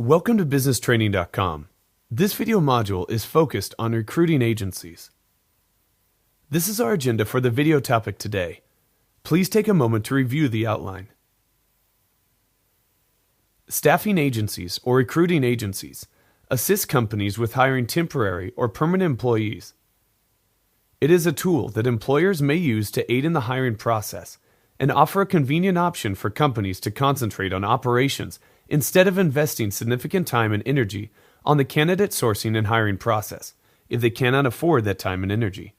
Welcome to businesstraining.com. This video module is focused on recruiting agencies. This is our agenda for the video topic today. Please take a moment to review the outline. Staffing agencies or recruiting agencies assist companies with hiring temporary or permanent employees. It is a tool that employers may use to aid in the hiring process and offer a convenient option for companies to concentrate on operations instead of investing significant time and energy on the candidate sourcing and hiring process, if they cannot afford that time and energy.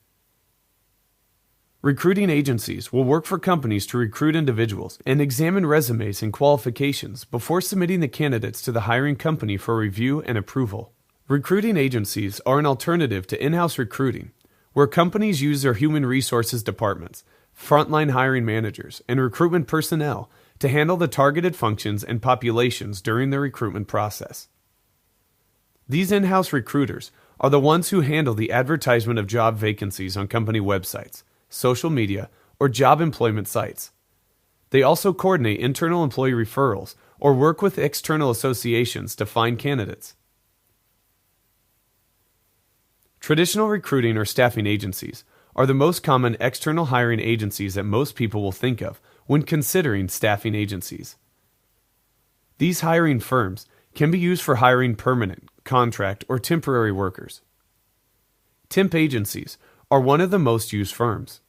Recruiting agencies will work for companies to recruit individuals and examine resumes and qualifications before submitting the candidates to the hiring company for review and approval. Recruiting agencies are an alternative to in-house recruiting, where companies use their human resources departments, frontline hiring managers, and recruitment personnel to handle the targeted functions and populations during the recruitment process. These in-house recruiters are the ones who handle the advertisement of job vacancies on company websites, social media, or job employment sites. They also coordinate internal employee referrals or work with external associations to find candidates. Traditional recruiting or staffing agencies are the most common external hiring agencies that most people will think of when considering staffing agencies. These hiring firms can be used for hiring permanent, contract, or temporary workers. Temp agencies are one of the most used firms.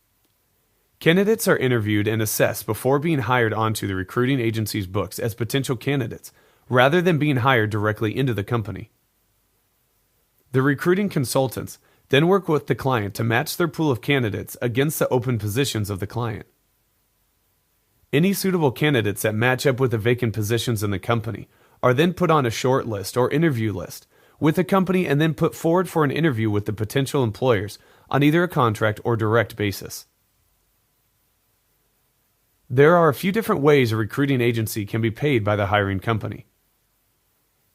Candidates are interviewed and assessed before being hired onto the recruiting agency's books as potential candidates, rather than being hired directly into the company. The recruiting consultants then work with the client to match their pool of candidates against the open positions of the client. Any suitable candidates that match up with the vacant positions in the company are then put on a short list or interview list with the company and then put forward for an interview with the potential employers on either a contract or direct basis. There are a few different ways a recruiting agency can be paid by the hiring company.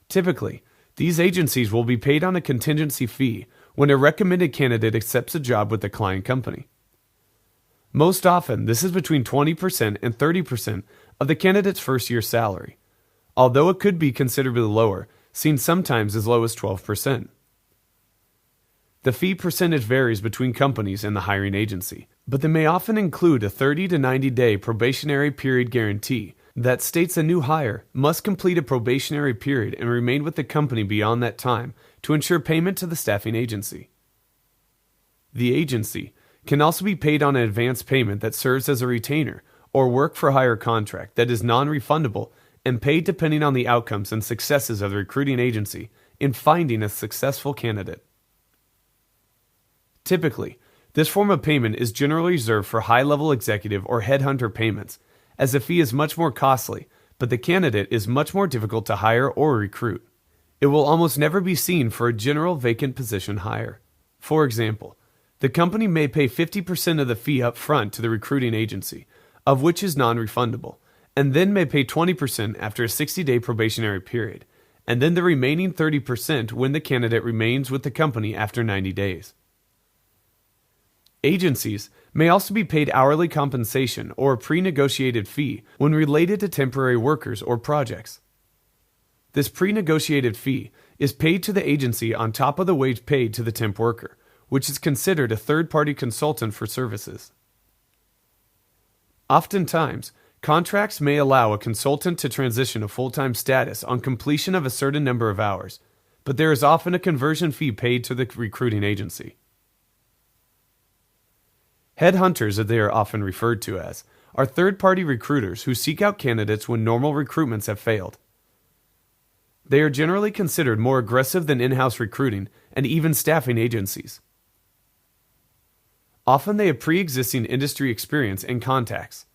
Typically, these agencies will be paid on a contingency fee when a recommended candidate accepts a job with the client company. Most often, this is between 20% and 30% of the candidate's first year salary, although it could be considerably lower, seen sometimes as low as 12%. The fee percentage varies between companies and the hiring agency, but they may often include a 30 to 90-day probationary period guarantee that states a new hire must complete a probationary period and remain with the company beyond that time to ensure payment to the staffing agency. The agency can also be paid on an advance payment that serves as a retainer or work-for-hire contract that is non-refundable and paid depending on the outcomes and successes of the recruiting agency in finding a successful candidate. Typically, this form of payment is generally reserved for high-level executive or headhunter payments, as the fee is much more costly, but the candidate is much more difficult to hire or recruit. It will almost never be seen for a general vacant position hire. For example, the company may pay 50% of the fee up front to the recruiting agency, of which is non-refundable, and then may pay 20% after a 60-day probationary period, and then the remaining 30% when the candidate remains with the company after 90 days. Agencies may also be paid hourly compensation or a pre-negotiated fee when related to temporary workers or projects. This pre-negotiated fee is paid to the agency on top of the wage paid to the temp worker, which is considered a third-party consultant for services. Oftentimes, contracts may allow a consultant to transition to full-time status on completion of a certain number of hours, but there is often a conversion fee paid to the recruiting agency. Headhunters, as they are often referred to as, are third-party recruiters who seek out candidates when normal recruitments have failed. They are generally considered more aggressive than in-house recruiting and even staffing agencies. Often they have pre-existing industry experience and contacts.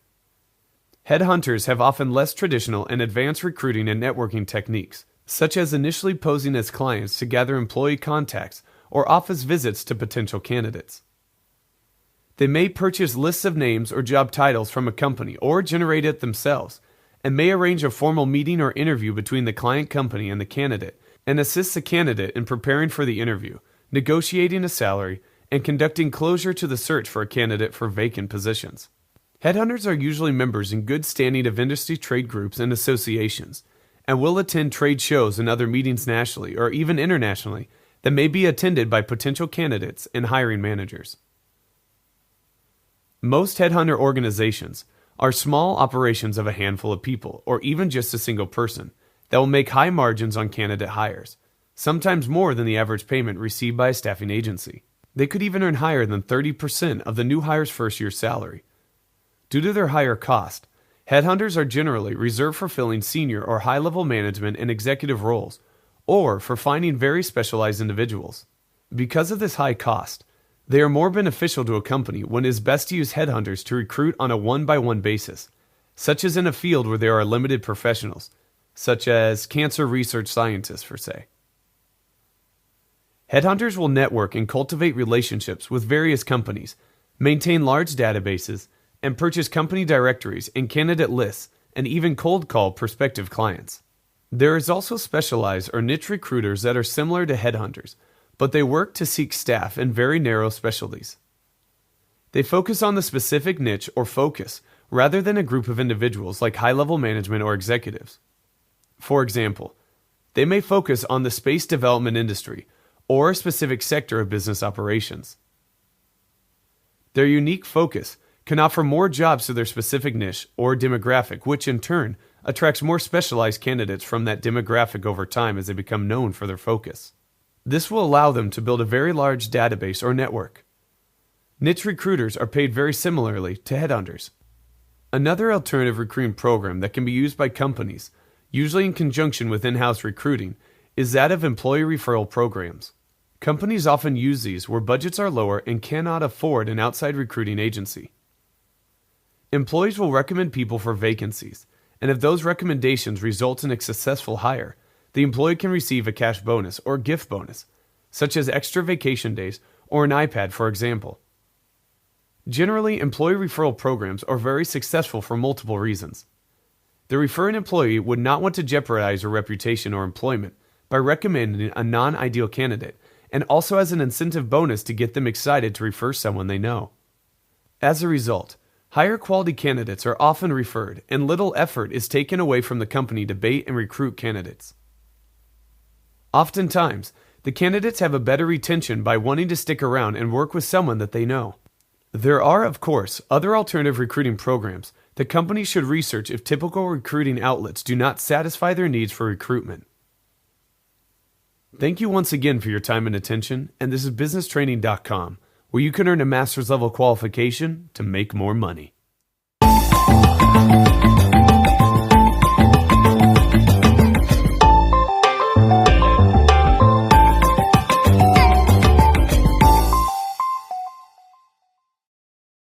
Headhunters have often less traditional and advanced recruiting and networking techniques, such as initially posing as clients to gather employee contacts or office visits to potential candidates. They may purchase lists of names or job titles from a company or generate it themselves, and may arrange a formal meeting or interview between the client company and the candidate, and assist the candidate in preparing for the interview, negotiating a salary, and conducting closure to the search for a candidate for vacant positions. Headhunters are usually members in good standing of industry trade groups and associations, and will attend trade shows and other meetings nationally or even internationally that may be attended by potential candidates and hiring managers. Most headhunter organizations are small operations of a handful of people or even just a single person that will make high margins on candidate hires, sometimes more than the average payment received by a staffing agency. They could even earn higher than 30% of the new hire's first year salary. Due to their higher cost, headhunters are generally reserved for filling senior or high-level management and executive roles, or for finding very specialized individuals. Because of this high cost, they are more beneficial to a company when it is best to use headhunters to recruit on a one-by-one basis, such as in a field where there are limited professionals, such as cancer research scientists, for say. Headhunters will network and cultivate relationships with various companies, maintain large databases, and purchase company directories and candidate lists, and even cold call prospective clients. There is also specialized or niche recruiters that are similar to headhunters, but they work to seek staff in very narrow specialties. They focus on the specific niche or focus rather than a group of individuals like high-level management or executives. For example, they may focus on the space development industry or a specific sector of business operations. Their unique focus can offer more jobs to their specific niche or demographic, which in turn attracts more specialized candidates from that demographic over time as they become known for their focus. This will allow them to build a very large database or network. Niche recruiters are paid very similarly to headhunters. Another alternative recruiting program that can be used by companies, usually in conjunction with in-house recruiting, is that of employee referral programs. Companies often use these where budgets are lower and cannot afford an outside recruiting agency. Employees will recommend people for vacancies, and if those recommendations result in a successful hire, the employee can receive a cash bonus or gift bonus, such as extra vacation days or an iPad, for example. Generally, employee referral programs are very successful for multiple reasons. The referring employee would not want to jeopardize their reputation or employment by recommending a non-ideal candidate, and also has an incentive bonus to get them excited to refer someone they know. As a result, higher quality candidates are often referred, and little effort is taken away from the company to bait and recruit candidates. Oftentimes, the candidates have a better retention by wanting to stick around and work with someone that they know. There are, of course, other alternative recruiting programs that companies should research if typical recruiting outlets do not satisfy their needs for recruitment. Thank you once again for your time and attention, and this is businesstraining.com, where you can earn a master's level qualification to make more money.